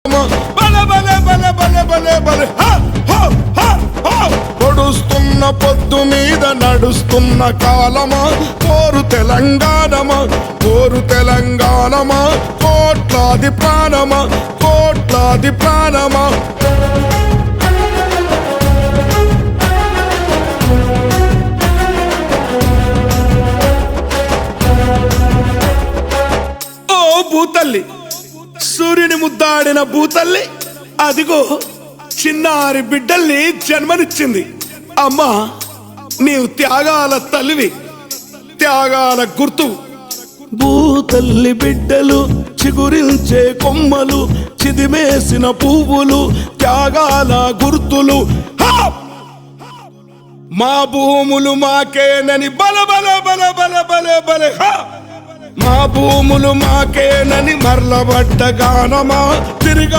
బలే బలే బలే బలే బలే బలే పొడుస్తున్న పొద్దు మీద నడుస్తున్న కాలమా కోరు తెలంగాణమా కోరు తెలంగాణమా కోట్లాది ప్రాణమా కోట్లాది ప్రాణమా ఓ భూతల్లి సూర్యుని ముద్దాడిన భూతల్లి అదిగో చిన్నారి బిడ్డల్ని జన్మనిచ్చింది. అమ్మా నీవు త్యాగాల తల్లివి, త్యాగాల గుర్తు. భూతల్లి బిడ్డలు చిగురించే కొమ్మలు, చిదిమేసిన పువ్వులు, త్యాగాల గుర్తులు. మా భూములు మాకేనని బల బల బల బల బల బల మా భూములు మాకేనని మరలబడ్డ గానమా తిరిగా